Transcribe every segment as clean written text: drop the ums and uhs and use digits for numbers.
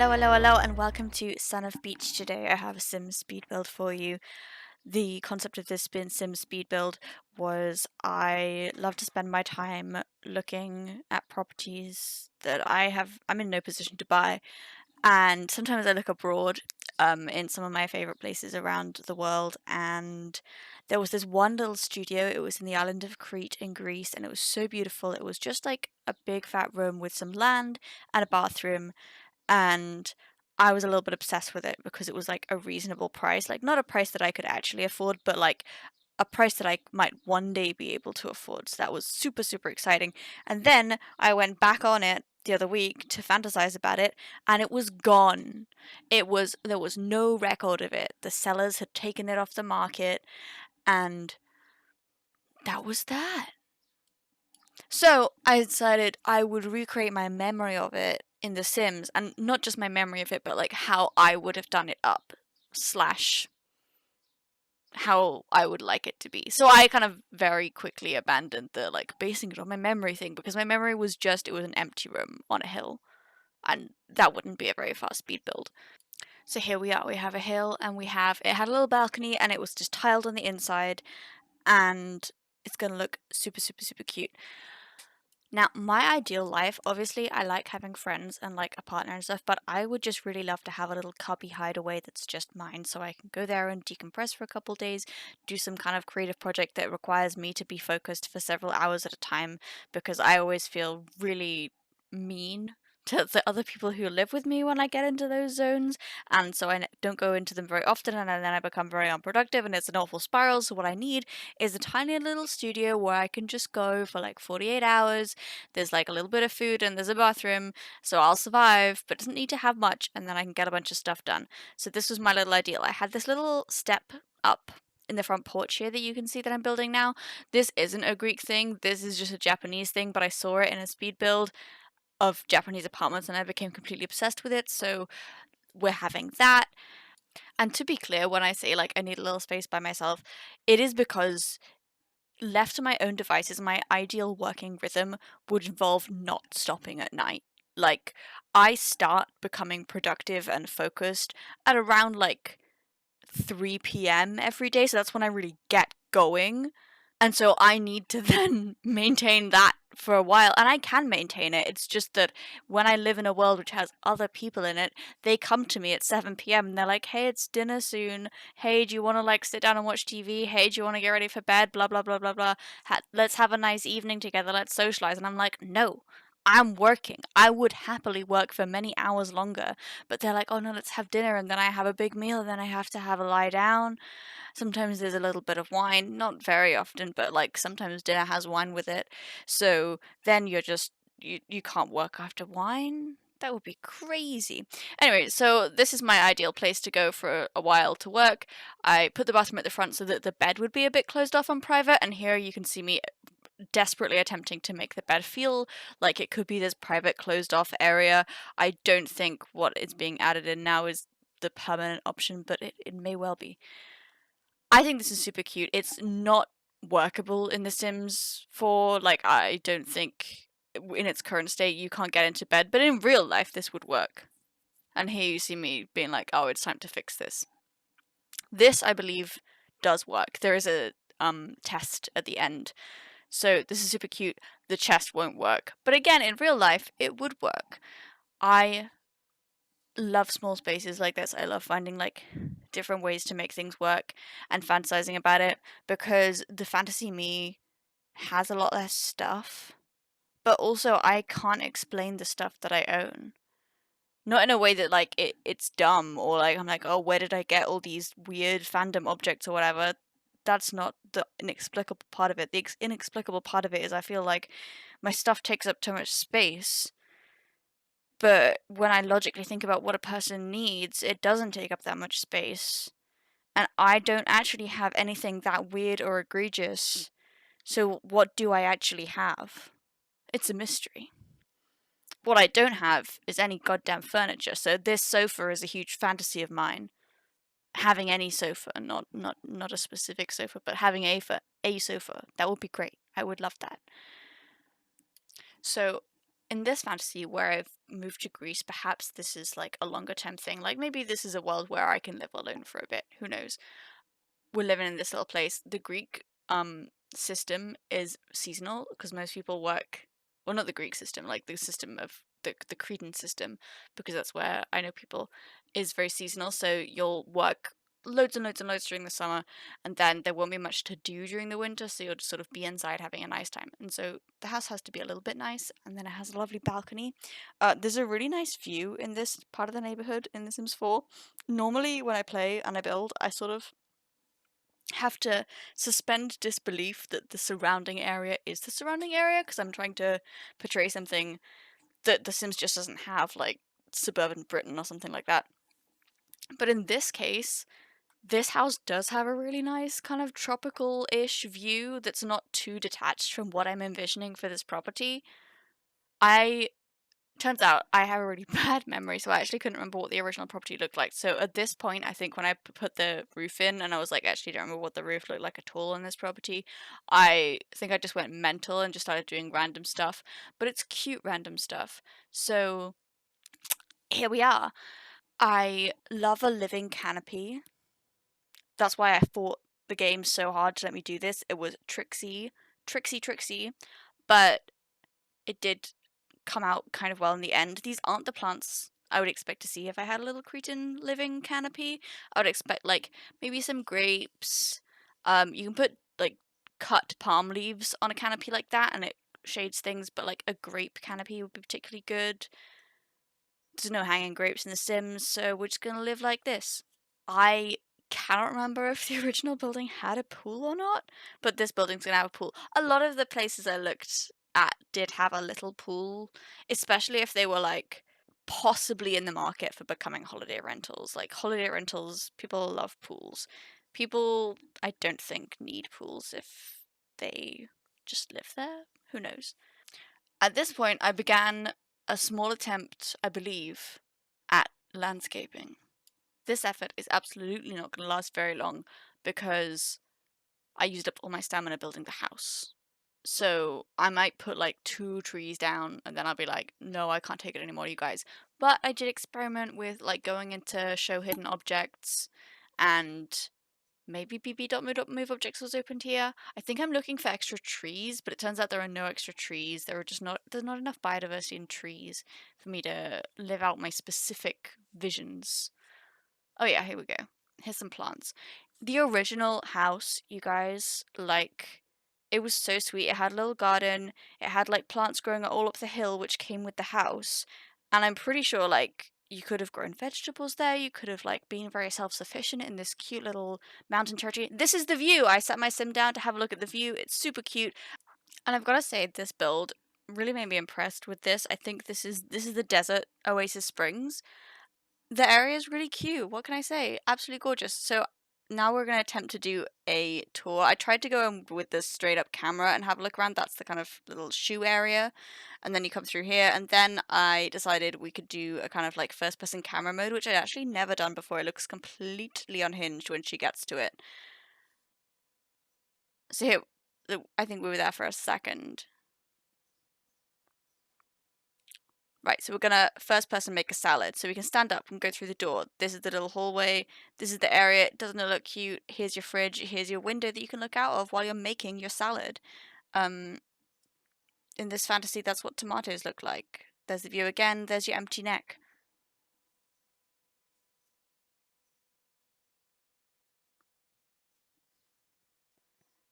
Hello, and welcome to Son of Beach. Today I have a sim speed build for you. The concept of this sim speed build was I love to spend my time looking at properties that I'm in no position to buy, and sometimes I look abroad in some of my favorite places around the world, and there was this one little studio. It was in the island of Crete in Greece, and it was so beautiful. It was just like a big fat room with some land and a bathroom, and I was a little bit obsessed with it because it was like a reasonable price, like not a price that I could actually afford, but like a price that I might one day be able to afford. So that was super, super exciting. And then I went back on it the other week to fantasize about it, and it was gone. There was no record of it. The sellers had taken it off the market, and that was that. So I decided I would recreate my memory of it in The Sims, and not just my memory of it, but like how I would have done it up, slash how I would like it to be. So I kind of very quickly abandoned the like basing it on my memory thing, because my memory was just, it was an empty room on a hill, and that wouldn't be a very fast speed build. So here we are. We have a hill, and it had a little balcony, and it was just tiled on the inside, and it's gonna look super, super, super cute. Now, my ideal life, obviously, I like having friends and like a partner and stuff, but I would just really love to have a little cubby hideaway that's just mine, so I can go there and decompress for a couple days, do some kind of creative project that requires me to be focused for several hours at a time, because I always feel really mean to the other people who live with me when I get into those zones, and so I don't go into them very often, and then I become very unproductive, and it's an awful spiral. So what I need is a tiny little studio where I can just go for like 48 hours. There's like a little bit of food and there's a bathroom, so I'll survive, but it doesn't need to have much, and then I can get a bunch of stuff done. So this was my little ideal. I had this little step up in the front porch here that you can see that I'm building now. This isn't a Greek thing, this is just a Japanese thing, but I saw it in a speed build of Japanese apartments and I became completely obsessed with it, so we're having that. And to be clear, when I say like I need a little space by myself, it is because left to my own devices, my ideal working rhythm would involve not stopping at night. Like, I start becoming productive and focused at around like 3 p.m. every day, so that's when I really get going. And so I need to then maintain that for a while, and I can maintain it. It's just that when I live in a world which has other people in it, they come to me at 7 p.m. and they're like, "Hey, it's dinner soon. Hey, do you want to like sit down and watch TV? Hey, do you want to get ready for bed? Blah blah blah blah blah. Let's have a nice evening together. Let's socialize." And I'm like, "No, I'm working. I would happily work for many hours longer." But they're like, "Oh no, let's have dinner," and then I have a big meal, and then I have to have a lie down. Sometimes there's a little bit of wine, not very often, but like sometimes dinner has wine with it. So then you can't work after wine. That would be crazy. Anyway, so this is my ideal place to go for a while to work. I put the bathroom at the front so that the bed would be a bit closed off and private, and here you can see me desperately attempting to make the bed feel like it could be this private closed off area. I don't think what is being added in now is the permanent option, but it may well be. I think this is super cute. It's not workable in The Sims 4. Like, I don't think in its current state you can't get into bed, but in real life this would work. And here you see me being like, oh, it's time to fix this. This, I believe, does work. There is a test at the end. So this is super cute. The chest won't work. But again, in real life, it would work. I love small spaces like this. I love finding like different ways to make things work and fantasizing about it, because the fantasy me has a lot less stuff, but also I can't explain the stuff that I own. Not in a way that like it's dumb, or like I'm like, oh, where did I get all these weird fandom objects or whatever. That's not the inexplicable part of it. The inexplicable part of it is I feel like my stuff takes up too much space. But when I logically think about what a person needs, it doesn't take up that much space. And I don't actually have anything that weird or egregious. So what do I actually have? It's a mystery. What I don't have is any goddamn furniture. So this sofa is a huge fantasy of mine. Having any sofa, not a specific sofa, but having a sofa, that would be great. I would love that. So in this fantasy where I've moved to Greece, perhaps this is like a longer term thing. Like maybe this is a world where I can live alone for a bit. Who knows? We're living in this little place. The Greek system is seasonal because most people work, well, not the Greek system, like the system of the Cretan system, because that's where I know people, is very seasonal. So you'll work loads and loads and loads during the summer, and then there won't be much to do during the winter, so you'll just sort of be inside having a nice time. And so the house has to be a little bit nice, and then it has a lovely balcony. There's a really nice view in this part of the neighborhood in The Sims 4. Normally when I play and I build, I sort of have to suspend disbelief that the surrounding area is the surrounding area, because I'm trying to portray something that The Sims just doesn't have, like suburban Britain or something like that. But in this case, this house does have a really nice kind of tropical-ish view that's not too detached from what I'm envisioning for this property. Turns out I have a really bad memory, so I actually couldn't remember what the original property looked like. So at this point, I think when I put the roof in and I was like, actually don't remember what the roof looked like at all on this property, I think I just went mental and just started doing random stuff. But it's cute random stuff. So here we are. I love a living canopy. That's why I fought the game so hard to let me do this. It was tricksy, but it did come out kind of well in the end. These aren't the plants I would expect to see if I had a little Cretan living canopy. I would expect like maybe some grapes. You can put like cut palm leaves on a canopy like that and it shades things, but like a grape canopy would be particularly good. There's no hanging grapes in The Sims, so we're just gonna live like this. I cannot remember if the original building had a pool or not, but this building's gonna have a pool. A lot of the places I looked at did have a little pool, especially if they were like possibly in the market for becoming holiday rentals. Like holiday rentals, people love pools. People, I don't think, need pools if they just live there. Who knows? At this point, I began a small attempt, I believe, at landscaping. This effort is absolutely not going to last very long because I used up all my stamina building the house. So I might put like 2 trees down and then I'll be like, no, I can't take it anymore, you guys. But I did experiment with like going into show hidden objects, and maybe bb.move objects was opened here. I think I'm looking for extra trees, but it turns out there are no extra trees. There's not enough biodiversity in trees for me to live out my specific visions. Oh yeah, here we go. Here's some plants. The original house, you guys, like, it was so sweet. It had a little garden. It had like plants growing all up the hill, which came with the house. And I'm pretty sure like you could have grown vegetables there. You could have like been very self-sufficient in this cute little mountain territory. This is the view. I set my sim down to have a look at the view. It's super cute. And I've got to say, this build really made me impressed with this. I think this is the desert Oasis Springs. The area is really cute. What can I say? Absolutely gorgeous. So now we're going to attempt to do a tour. I tried to go in with this straight up camera and have a look around. That's the kind of little shoe area. And then you come through here. And then I decided we could do a kind of like first person camera mode, which I'd actually never done before. It looks completely unhinged when she gets to it. So here, I think we were there for a second. Right, so we're gonna first person make a salad. So we can stand up and go through the door. This is the little hallway. This is the area. Doesn't it look cute? Here's your fridge. Here's your window that you can look out of while you're making your salad. In this fantasy, that's what tomatoes look like. There's the view again. There's your empty neck.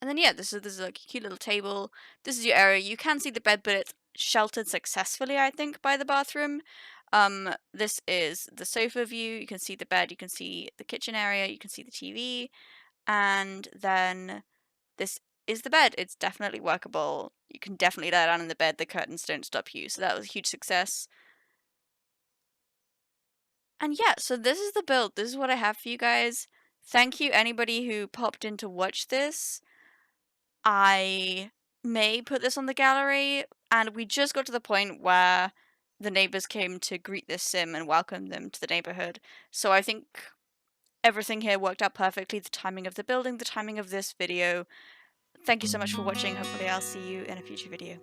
And then yeah, this is like a cute little table. This is your area. You can see the bed, but it's sheltered successfully, I think, by the bathroom. This is the sofa view. You can see the bed. You can see the kitchen area. You can see the TV. And then this is the bed. It's definitely workable. You can definitely lie down in the bed. The curtains don't stop you. So that was a huge success. And yeah, so this is the build. This is what I have for you guys. Thank you anybody who popped in to watch this. I may put this on the gallery, and we just got to the point where the neighbors came to greet this sim and welcome them to the neighborhood. So I think everything here worked out perfectly. The timing of the building, the timing of this video. Thank you so much for watching. Hopefully I'll see you in a future video.